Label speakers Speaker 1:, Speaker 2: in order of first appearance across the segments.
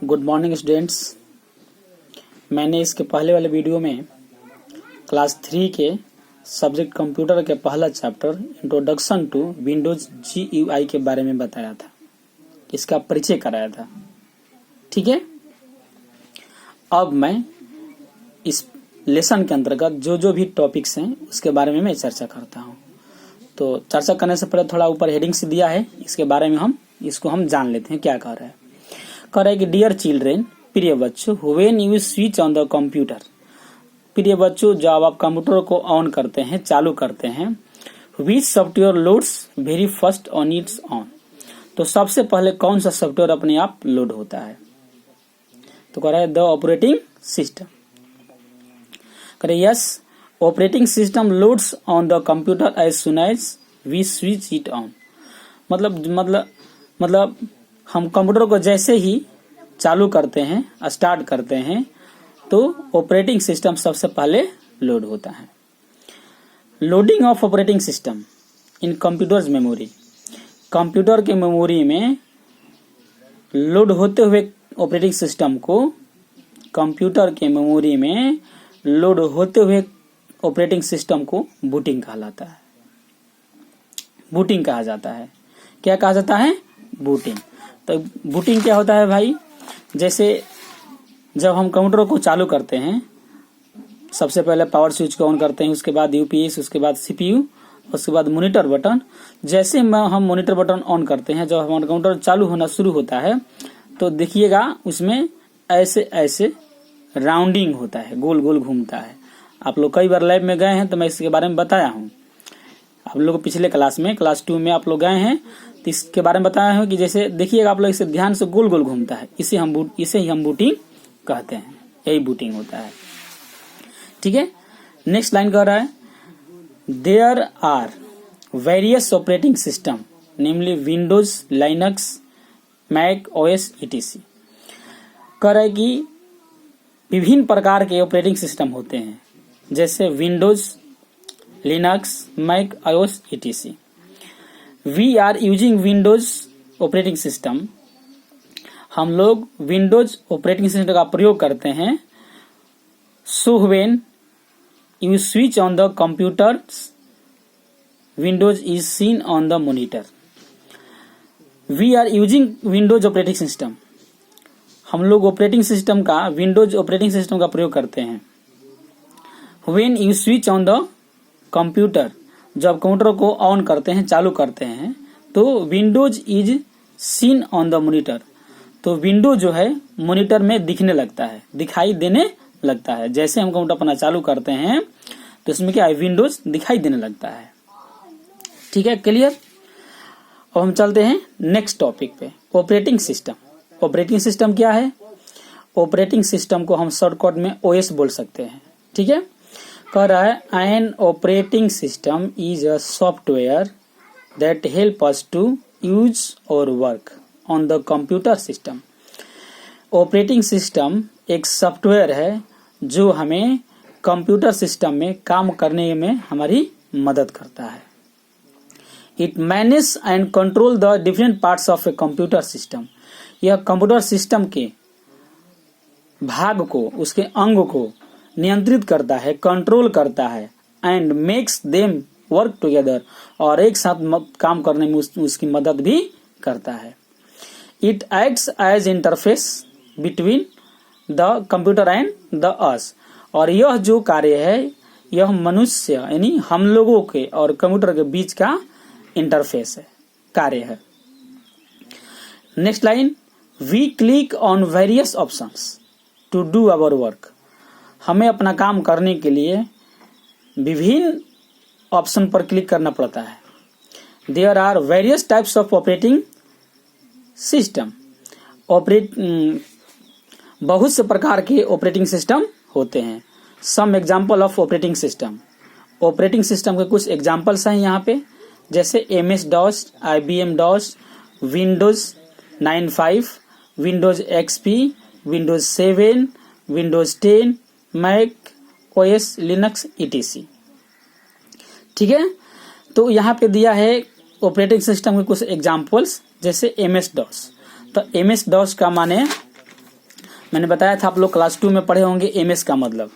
Speaker 1: Good morning students. मैंने इसके पहले वाले वीडियो में क्लास 3 के सब्जेक्ट कंप्यूटर के पहला chapter introduction to Windows GUI के बारे में बताया था, इसका परिचय कराया था। ठीक है, अब मैं इस लेसन के अंतर्गत जो भी टॉपिक्स हैं उसके बारे में मैं चर्चा करता हूं। तो चर्चा करने से पहले थोड़ा ऊपर हेडिंग से दिया है, इसके बारे में हम जान लेते हैं क्या कह रहा है। कह रहा है कि डियर चिल्ड्रेन, प्रिय बच्चों, when you switch on the computer, प्रिय बच्चों जब आप कंप्यूटर को ऑन करते हैं, चालू करते हैं, विच software loads very first on it's on, तो सबसे पहले कौन सा सॉफ्टवेयर अपने आप लोड होता है। तो कह रहा है द ऑपरेटिंग सिस्टम। कह रहे yes, operating system loads on the computer as soon as we switch it on. मतलब हम कंप्यूटर को जैसे ही चालू करते हैं, स्टार्ट करते हैं, तो ऑपरेटिंग सिस्टम सबसे पहले लोड होता है। Loading of operating system in computers memory, computer के मेमोरी में लोड होते हुए ऑपरेटिंग सिस्टम को, कंप्यूटर के मेमोरी में लोड होते हुए ऑपरेटिंग सिस्टम को बूटिंग कहलाता है। बूटिंग कहा जाता है। क्या कहा जाता है? बूटिंग। तो बूटिंग क्या होता है भाई? जैसे जब हम कंप्यूटर को चालू करते हैं, सबसे पहले पावर स्विच को ऑन करते हैं, उसके बाद यूपीएस, उसके बाद CPU, उसके बाद मॉनिटर बटन। जैसे हम मॉनिटर बटन ऑन करते हैं, जब हमारा कंप्यूटर चालू होना शुरू होता है, तो देखिएगा उसमें ऐसे ऐसे राउंडिंग होता है, गोल गोल घूमता है। आप लोग कई बार लैब में गए हैं तो मैं इसके बारे में बताया हूँ। आप लोग पिछले क्लास में, क्लास 2 में आप लोग गए हैं तो इसके बारे में बताया हूँ कि जैसे देखिएगा आप लोग इसे ध्यान से गोल गोल घूमता है, इसे ही हम बूटिंग कहते हैं। यही बूटिंग होता है। ठीक है, नेक्स्ट लाइन कह रहा है there are various operating system namely Windows, Linux, Mac OS etc। कह रहा है कि विभिन्न प्रकार के ऑपरेटिंग सिस्टम होते हैं, जैसे Windows, Linux, Mac OS etc। We are using Windows operating system, हम लोग विंडोज ऑपरेटिंग सिस्टम का प्रयोग करते हैं। So when you switch on the computer, Windows is seen on the monitor. We are using Windows operating system, हम लोग operating system का, Windows operating system का प्रयोग करते हैं। When you switch on the computer, जब कंप्यूटर को on करते हैं, चालू करते हैं, तो Windows is seen on the monitor, तो विंडो जो है मॉनिटर में दिखने लगता है, दिखाई देने लगता है। जैसे हम कंप्यूटर अपना चालू करते हैं तो इसमें क्या है, विंडोज दिखाई देने लगता है। ठीक है, क्लियर। अब हम चलते हैं नेक्स्ट टॉपिक पे, ऑपरेटिंग सिस्टम। ऑपरेटिंग सिस्टम क्या है? ऑपरेटिंग सिस्टम को हम शॉर्टकट में OS बोल सकते हैं। ठीक है, कह रहा है an operating system is a software that help us to use or work on the computer system. Operating system एक सॉफ्टवेयर है जो हमें कंप्यूटर सिस्टम में काम करने में हमारी मदद करता है। It manage and control the different parts of a computer system, यह कंप्यूटर सिस्टम के भाग को, उसके अंग को नियंत्रित करता है, कंट्रोल करता है, and makes them work together, और एक साथ काम करने में उसकी मदद भी करता है। It acts as interface between the computer and the us, और यह जो कार्य है, यह मनुष्य यानी हम लोगों के और कंप्यूटर के बीच का इंटरफेस है, कार्य है। Next line, we click on various options to do our work, हमें अपना काम करने के लिए विभिन्न ऑप्शन पर क्लिक करना पड़ता है। There are various types of operating system, बहुत से प्रकार के ऑपरेटिंग सिस्टम होते हैं। Some example of operating system, operating system के कुछ एग्जाम्पल्स हैं यहाँ पे, जैसे MS-DOS, IBM-DOS, Windows 95, Windows XP, Windows 7, Windows 10, Mac OS, Linux etc। ठीक है, तो यहाँ पे दिया है ऑपरेटिंग सिस्टम के कुछ एग्जाम्पल्स, जैसे MS-DOS। तो MS-DOS का माने मैंने बताया था, आप लोग क्लास 2 में पढ़े होंगे एमएस का मतलब।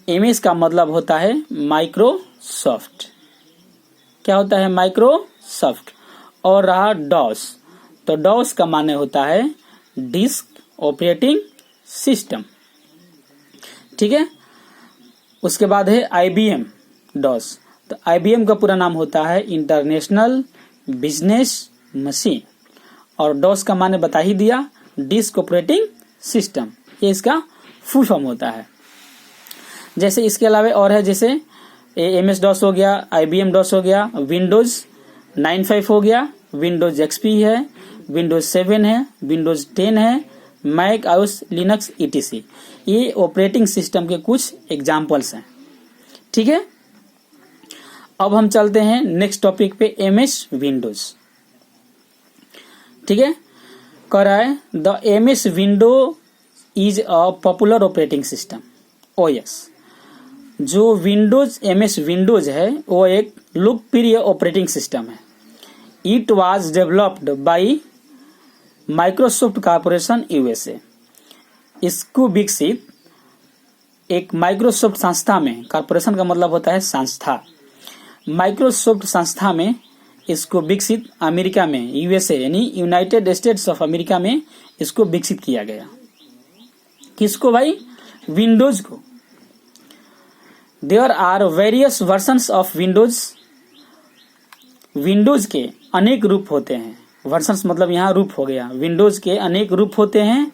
Speaker 1: एमएस का मतलब होता है माइक्रोसॉफ्ट। क्या होता है? माइक्रोसॉफ्ट। और रहा डॉस, तो डॉस का माने होता है डिस्क ऑपरेटिंग सिस्टम। ठीक है। उसके बाद है आईबीएम डॉस, तो आईबीएम का पूरा नाम होता है इंटरनेशनल बिजनेस मशीन। और डॉस का माने बता ही दिया, डिस्क ऑपरेटिंग सिस्टम, ये इसका फुल फॉर्म होता है। जैसे इसके अलावा और है, जैसे एमएस डॉस हो गया, आईबीएम डॉस हो गया, विंडोज 95 हो गया, विंडोज एक्सपी है, विंडोज 7 है, विंडोज 10 है, मैक आईओएस लिनक्स ईटीसी। ये ऑपरेटिंग सिस्टम के कुछ एग्जाम्पल्स हैं। ठीक है। अब हम चलते हैं नेक्स्ट टॉपिक पे, एमएस विंडोज। ठीक है। कह रहा है the MS window is a popular operating system, OS. जो विंडोज एमएस विंडोज है वो एक लोकप्रिय ऑपरेटिंग सिस्टम है। It was developed by Microsoft corporation USA. इसको विकसित एक माइक्रोसॉफ्ट संस्था में, कॉर्पोरेशन का मतलब होता है संस्था, माइक्रोसॉफ्ट संस्था में इसको विकसित अमेरिका में, यूएसए यानी यूनाइटेड स्टेट्स ऑफ अमेरिका में इसको विकसित किया गया। किसको भाई? विंडोज को। There are various versions of Windows. Windows के अनेक रूप होते हैं। वर्जन्स मतलब यहाँ रूप हो गया। विंडोज के अनेक रूप होते हैं,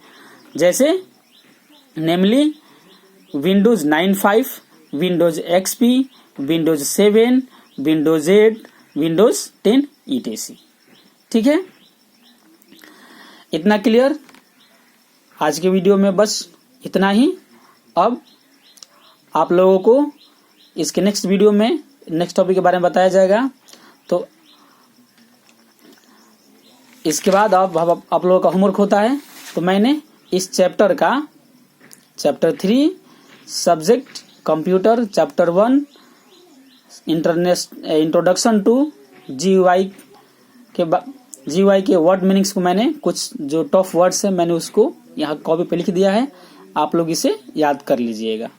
Speaker 1: जैसे namely Windows 95, Windows XP, Windows 7, Windows 8, Windows 10 ETC. ठीक है। इतना क्लियर? आज के वीडियो में बस इतना ही। अब आप लोगों को इसके नेक्स्ट वीडियो में नेक्स्ट टॉपिक के बारे में बताया जाएगा। तो इसके बाद अब आप लोगों का होमवर्क होता है, तो मैंने इस चैप्टर का chapter 3 subject computer, chapter 1 introduction to GUI के वर्ड मीनिंग्स को मैंने कुछ जो टॉप वर्ड्स है मैंने उसको यहाँ कॉपी पे लिख दिया है। आप लोग इसे याद कर लीजिएगा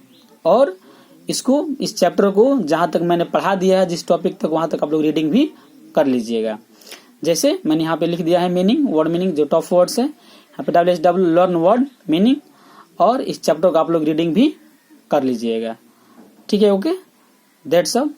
Speaker 1: और इसको, इस चैप्टर को जहां तक मैंने पढ़ा दिया है जिस टॉपिक तक, वहां तक आप लोग रीडिंग भी कर लीजिएगा। जैसे मैंने यहाँ पे लिख दिया है मीनिंग, वर्ड मीनिंग जो टॉप वर्ड्स है, यहाँ पे WSW लर्न वर्ड मीनिंग, और इस चैप्टर को आप लोग रीडिंग भी कर लीजिएगा। ठीक है, ओके, दैट्स ऑल।